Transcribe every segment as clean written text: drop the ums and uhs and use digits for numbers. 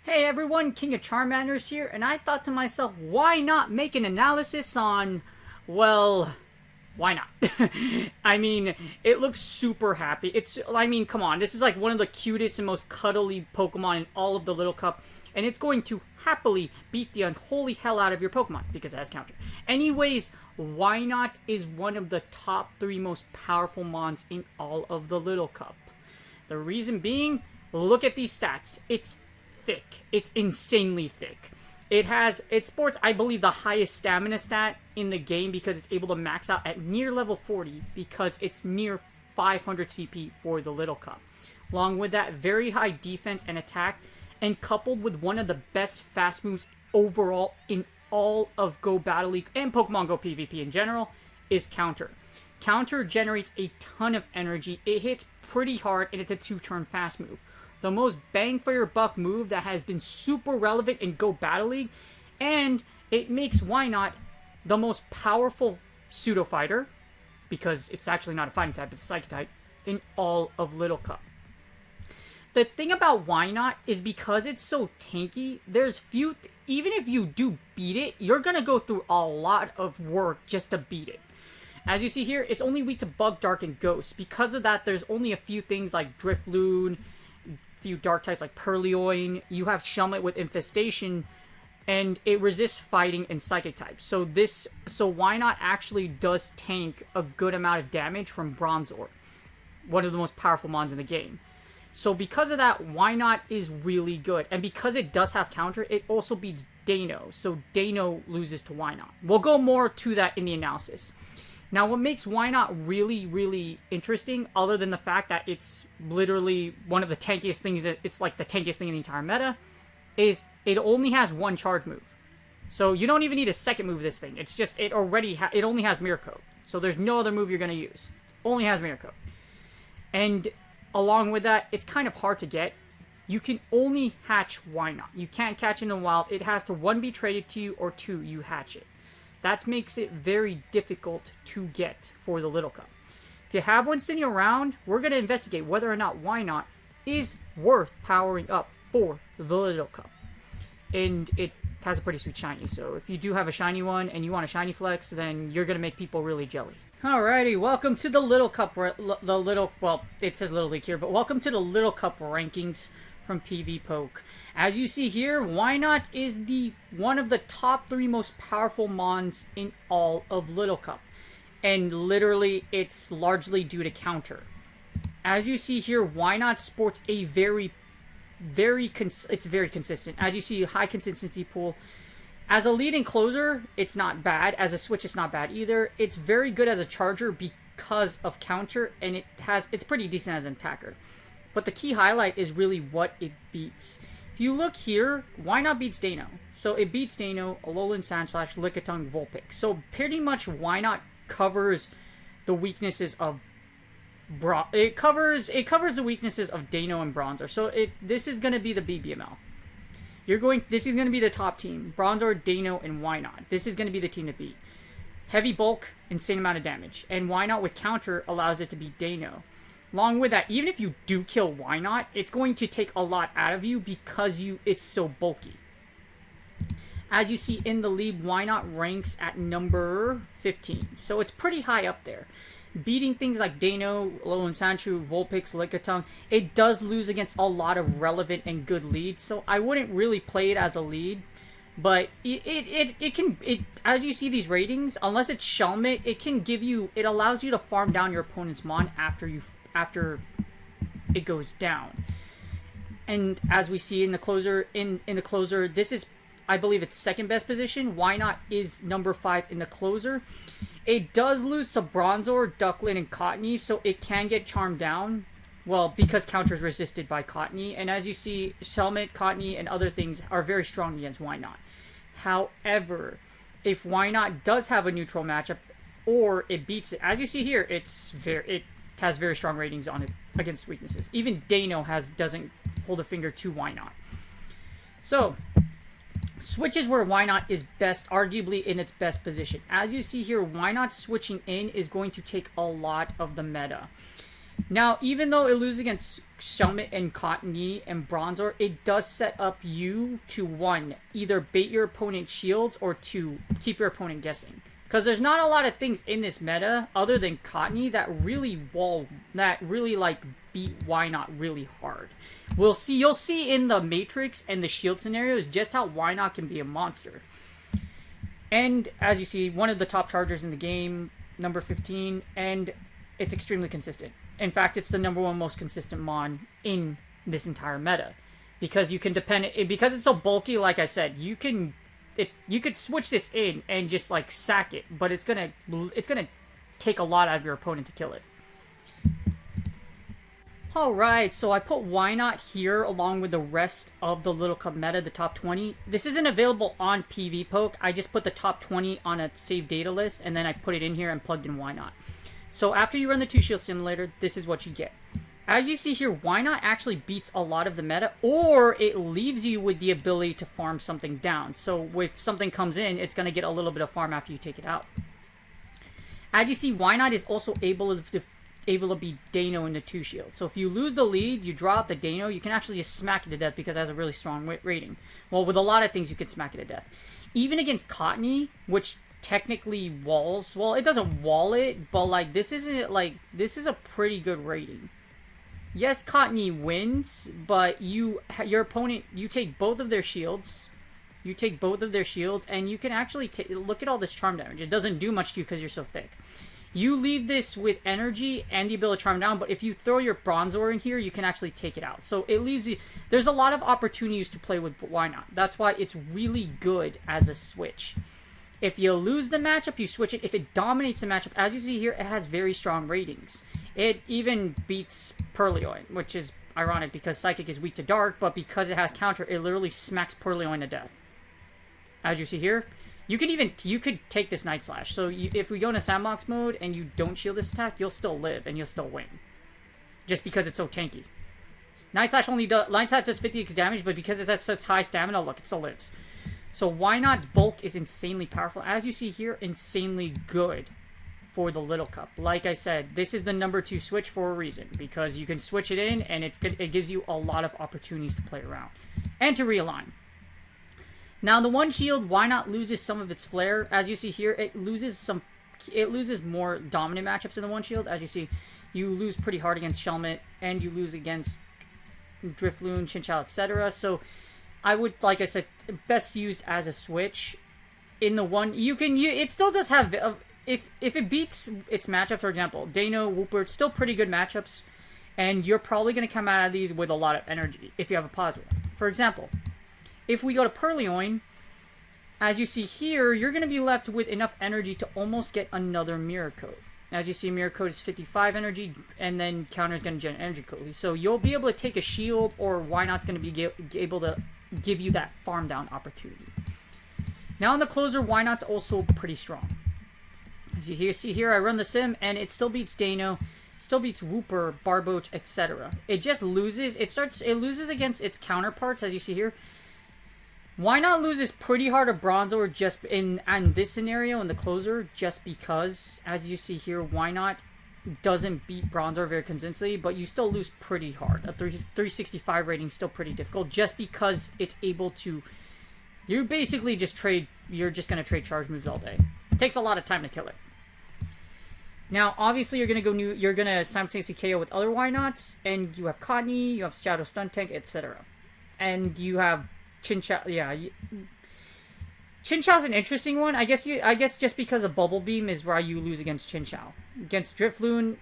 Hey everyone, King of Charmanders here, and I thought to myself, why not make an analysis on, well, why not? I mean, it looks super happy. Come on, this is like one of the cutest and most cuddly Pokemon in all of the Little Cup, and it's going to happily beat the unholy hell out of your Pokemon, because it has counter. Anyways, Wynaut is one of the top 3 most powerful mons in all of the Little Cup. The reason being, look at these stats. It's thick. It's insanely thick. It sports, I believe, the highest stamina stat in the game because it's able to max out at near level 40 because it's near 500 CP for the Little Cup. Along with that, very high defense and attack, and coupled with one of the best fast moves overall in all of Go Battle League and Pokemon Go PvP in general, is Counter. Counter generates a ton of energy. It hits pretty hard, and it's a 2-turn fast move. The most bang for your buck move that has been super relevant in Go Battle League, and it makes Wynaut the most powerful pseudo fighter, because it's actually not a fighting type, it's a psychic type, in all of Little Cup. The thing about Wynaut is because it's so tanky, there's even if you do beat it, you're gonna go through a lot of work just to beat it. As you see here, it's only weak to Bug, Dark, and Ghost. Because of that, there's only a few things like Drifloon, few dark types like Purloin, you have Shelmet with Infestation, and it resists fighting and psychic types. So Wynaut actually does tank a good amount of damage from Bronzor, one of the most powerful mons in the game. So because of that, Wynaut is really good. And because it does have counter, it also beats Dano. So Dano loses to Wynaut. We'll go more to that in the analysis. Now, what makes Wynaut really, really interesting, other than the fact that it's literally one of the tankiest things, it's like the tankiest thing in the entire meta, is it only has one charge move. So you don't even need a second move of this thing. It's just, it only has Mirror Coat. So there's no other move you're going to use. Only has Mirror Coat. And along with that, it's kind of hard to get. You can only hatch Wynaut. You can't catch in the wild. It has to 1 be traded to you, or 2 you hatch it. That makes it very difficult to get for the Little Cup. If you have one sitting around, we're going to investigate whether or not Wynaut is worth powering up for the Little Cup. And it has a pretty sweet shiny, so if you do have a shiny one and you want a shiny flex, then you're going to make people really jelly. Alrighty, welcome to the Little Cup, well, it says Little League here, but welcome to the Little Cup rankings from PV Poke. As you see here, Wynaut is one of the top 3 most powerful mons in all of Little Cup. And literally, it's largely due to counter. As you see here, Wynaut sports a very consistent. As you see, high consistency pool. As a lead and closer, it's not bad. As a switch, it's not bad either. It's very good as a charger because of counter, and it's pretty decent as an attacker. But the key highlight is really what it beats. If you look here, Wynaut beats Dano. So it beats Dano, Alolan Sandslash, Lickitung, Vulpix. So pretty much Wynaut covers the weaknesses of it covers the weaknesses of Dano and Bronzor. So this is going to be the BBML. This is going to be the top team. Bronzor, Dano, and Wynaut. This is going to be the team to beat. Heavy bulk, insane amount of damage. And Wynaut with counter allows it to beat Dano. Along with that, even if you do kill Wynaut, it's going to take a lot out of you because it's so bulky. As you see in the league, Wynaut ranks at number 15. So it's pretty high up there. Beating things like Dano, Alolan Sandshrew, Vulpix, Lickitung, it does lose against a lot of relevant and good leads. So I wouldn't really play it as a lead. But as you see these ratings, unless it's Shelmet, it allows you to farm down your opponent's mon after it goes down. And as we see in the closer, this is, I believe, its second best position. Wynaut is number 5 in the closer. It does lose to Bronzor, Ducklin, and Cottony, so it can get charmed down. Well, because counters resisted by Cottony, and as you see, Shelmet, Cottony, and other things are very strong against Wynaut. However, if Wynaut does have a neutral matchup, or it beats it, as you see here, it has very strong ratings on it against weaknesses. Even Dano doesn't hold a finger to Wynaut. So, switches where Wynaut is best, arguably in its best position. As you see here, Wynaut switching in is going to take a lot of the meta. Now, even though it loses against Shelmet and Cottony and Bronzor, it does set up you to, one, either bait your opponent's shields or two, keep your opponent guessing. Because there's not a lot of things in this meta, other than Cottony, that really beat Wynaut really hard. You'll see in the Matrix and the shield scenarios just how Wynaut can be a monster. And, as you see, one of the top chargers in the game, number 15, and it's extremely consistent. In fact, it's the number one most consistent mon in this entire meta, because you can because it's so bulky. Like I said, you could switch this in and just like sack it, but it's gonna take a lot out of your opponent to kill it. Alright, so I put Wynaut here along with the rest of the Little Cup meta, the top 20. This isn't available on PvPoke. I just put the top 20 on a saved data list, and then I put it in here and plugged in Wynaut. So after you run the 2-shield simulator, this is what you get. As you see here, Wynaut actually beats a lot of the meta, or it leaves you with the ability to farm something down. So if something comes in, it's going to get a little bit of farm after you take it out. As you see, Wynaut is also able to beat Dano in the 2-shield. So if you lose the lead, you draw out the Dano, you can actually just smack it to death because it has a really strong rating. Well, with a lot of things, you can smack it to death. Even against Cottony, which technically walls, well, it doesn't wall it, but like this is a pretty good rating. Yes, Cottony wins, but your opponent, you take both of their shields, and you can actually look at all this charm damage. It doesn't do much to you because you're so thick. You leave this with energy and the ability to charm down, but if you throw your Bronzor in here, you can actually take it out. So it leaves you, there's a lot of opportunities to play with Wynaut. That's why it's really good as a switch. If you lose the matchup, you switch it. If it dominates the matchup, as you see here, it has very strong ratings. It even beats Purrloin, which is ironic because Psychic is weak to Dark, but because it has counter, it literally smacks Purrloin to death. As you see here, you could take this Night Slash. So if we go into Sandbox mode and you don't shield this attack, you'll still live and you'll still win. Just because it's so tanky. Night Slash does 50x damage, but because it's at such high stamina, look, it still lives. So Wynaut's bulk is insanely powerful. As you see here, insanely good for the Little Cup. Like I said, this is the number 2 switch for a reason, because you can switch it in and it gives you a lot of opportunities to play around and to realign. Now the 1-shield, Wynaut loses some of its flair. As you see here, it loses more dominant matchups in the 1-shield. As you see, you lose pretty hard against Shelmet and you lose against Drifloon, Chinchou, etc. So I would, like I said, best used as a switch. In the one, it still does have, if it beats its matchup, for example, Dano, Wooper, it's still pretty good matchups, and you're probably going to come out of these with a lot of energy if you have a positive. For example, if we go to Purrloin, as you see here, you're going to be left with enough energy to almost get another Mirror Coat. As you see, Mirror Coat is 55 energy, and then counter is going to generate energy coat. So you'll be able to take a shield, or Wynaut's going to be able to give you that farm down opportunity. Now in the closer, Wynaut's also pretty strong. As you see here, I run the sim, and it still beats Dano, still beats Wooper, Barboach, etc. It just loses. It loses against its counterparts, as you see here. Wynaut loses pretty hard to Bronzor just in this scenario in the closer, just because, as you see here, Wynaut doesn't beat Bronzor very consistently, but you still lose pretty hard. A 365 rating is still pretty difficult, just because it's able to. You basically just trade. You're just going to trade charge moves all day. It takes a lot of time to kill it. Now, obviously, you're going to simultaneously KO with other Wynauts, and you have Cottony, you have Shadow Stun Tank, etc. And you have Chinchou. Yeah, Chinchou's an interesting one. I guess just because of Bubble Beam is why you lose against Chinchou. Against Drifloon,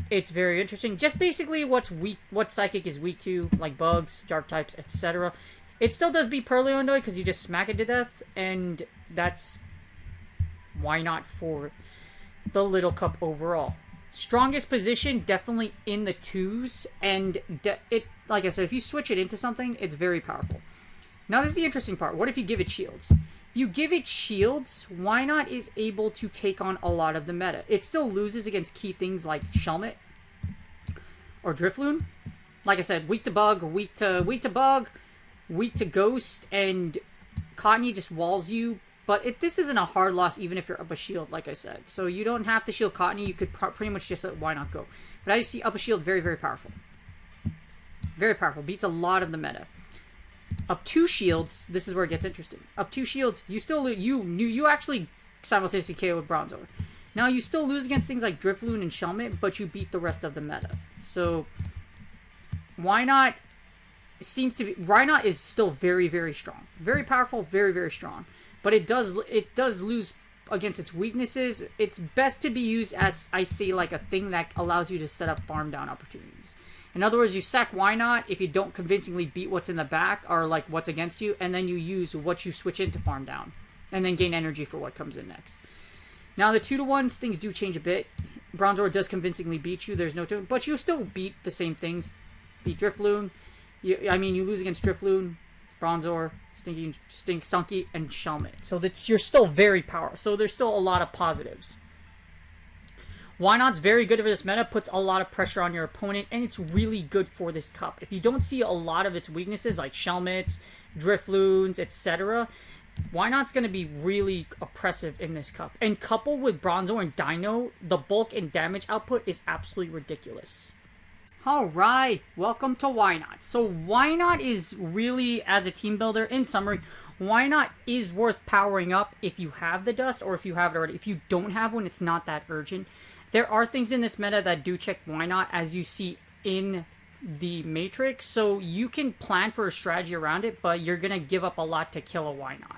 it's very interesting. Just basically what Psychic is weak to, like bugs, dark types, etc. It still does beat Purrloin though, because you just smack it to death, and that's Wynaut for the Little Cup overall. Strongest position, definitely in the 2s, and it, like I said, if you switch it into something, it's very powerful. Now this is the interesting part. What if you give it shields? You give it shields, Wynaut is able to take on a lot of the meta. It still loses against key things like Shelmet or Drifloon. Like I said, weak to bug, weak to bug, weak to ghost, and Cottony just walls you. But this isn't a hard loss even if you're up a shield, like I said. So you don't have to shield Cottony. You could pretty much just let Wynaut go. But I just see up a shield very, very powerful. Very powerful. Beats a lot of the meta. Up 2 shields, this is where it gets interesting. Up 2 shields, you still lose. You actually simultaneously KO with Bronzor. Now you still lose against things like Drifloon and Shelmet, but you beat the rest of the meta. So Wynaut Wynaut is still very, very strong. Very powerful, very, very strong. But it does lose against its weaknesses. It's best to be used as, I say, like a thing that allows you to set up farm down opportunities. In other words, you sack Wynaut if you don't convincingly beat what's in the back or like what's against you, and then you use what you switch into farm down, and then gain energy for what comes in next. Now the 2-to-1s, things do change a bit. Bronzor does convincingly beat you. There's no two, but you still beat the same things. Beat Drifloon. You lose against Drifloon, Bronzor, Stunky, and Shelmet. So you're still very powerful. So there's still a lot of positives. Wynaut's very good for this meta, puts a lot of pressure on your opponent, and it's really good for this cup. If you don't see a lot of its weaknesses, like Shelmets, Drifloons, etc., Wynaut's going to be really oppressive in this cup. And coupled with Bronzor and Dino, the bulk and damage output is absolutely ridiculous. Alright, welcome to Wynaut. So Wynaut is really, as a team builder, in summary, Wynaut is worth powering up if you have the dust or if you have it already. If you don't have one, it's not that urgent. There are things in this meta that do check Wynaut, as you see in the Matrix, so you can plan for a strategy around it, but you're going to give up a lot to kill a Wynaut.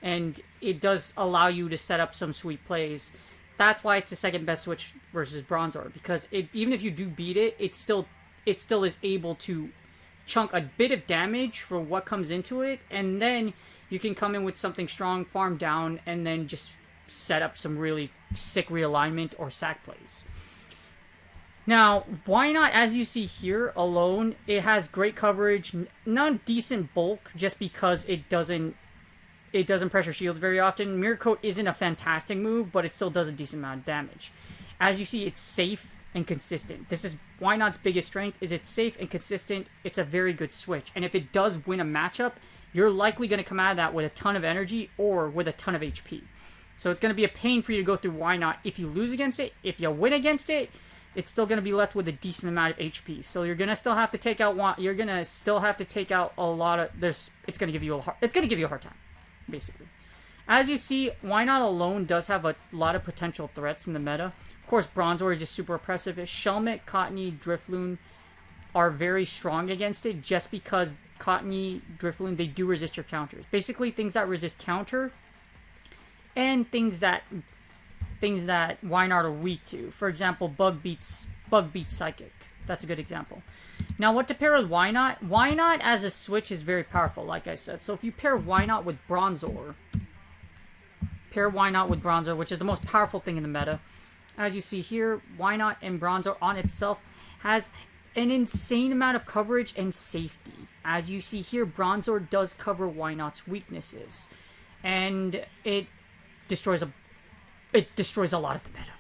And it does allow you to set up some sweet plays. That's why it's the second best switch versus Bronzor, because even if you do beat it, it still is able to chunk a bit of damage for what comes into it, and then you can come in with something strong, farm down, and then just set up some really sick realignment or sack plays. Now, Wynaut, as you see here alone, it has great coverage, not decent bulk, just because it doesn't pressure shields very often. Mirror Coat isn't a fantastic move, but it still does a decent amount of damage. As you see, it's safe and consistent. This is Wynaut's biggest strength, is it's safe and consistent. It's a very good switch. And if it does win a matchup, you're likely going to come out of that with a ton of energy or with a ton of HP. So it's going to be a pain for you to go through Wynaut if you lose against it. If you win against it, it's still going to be left with a decent amount of HP. So you're going to still have to take out a lot of it's going to give you a hard time, basically. As you see, Wynaut alone does have a lot of potential threats in the meta. Of course, Bronzor is just super oppressive. Shelmet, Cottony, Drifloon are very strong against it just because Cottony, Drifloon, they do resist your counters. Basically, things that resist counter and things that Wynaut are weak to. For example, Bug beats Psychic. That's a good example. Now, what to pair with Wynaut? Wynaut as a switch is very powerful, like I said. So if you pair Wynaut with Bronzor, which is the most powerful thing in the meta. As you see here, Wynaut and Bronzor on itself has an insane amount of coverage and safety. As you see here, Bronzor does cover Wynaut's weaknesses, and it destroys a lot of the meta.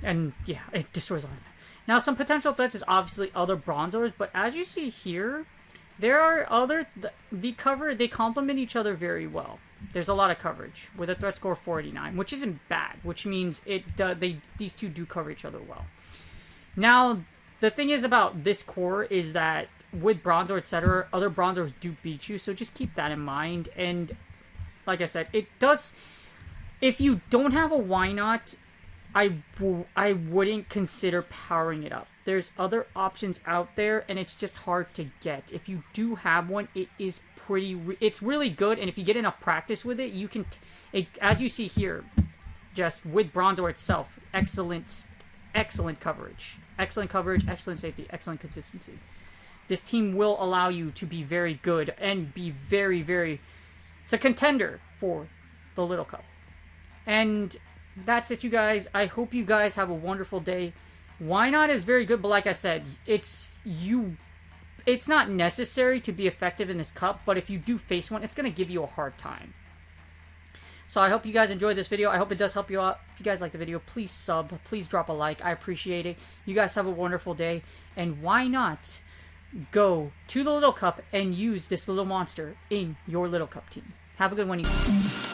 And yeah, it destroys a lot of the meta. Now, some potential threats is obviously other Bronzors, but as you see here, there are they complement each other very well. There's a lot of coverage with a threat score of 489, which isn't bad, which means these two do cover each other well. Now, the thing is about this core is that with Bronzor, etc., other Bronzors do beat you, so just keep that in mind. And like I said, it does. If you don't have a Wynaut, I wouldn't consider powering it up. There's other options out there, and it's just hard to get. If you do have one, it's really good, and if you get enough practice with it, you can, as you see here, just with Bronzor itself, excellent coverage. Excellent coverage, excellent safety, excellent consistency. This team will allow you to be very good and be very, very... It's a contender for the Little Cup. And that's it, you guys. I hope you guys have a wonderful day. Wynaut is very good, but like I said, it's not necessary to be effective in this cup, but if you do face one, it's going to give you a hard time. So I hope you guys enjoyed this video. I hope it does help you out. If you guys like the video, please sub. Please drop a like. I appreciate it. You guys have a wonderful day. And why not go to the Little Cup and use this little monster in your Little Cup team? Have a good one, you guys.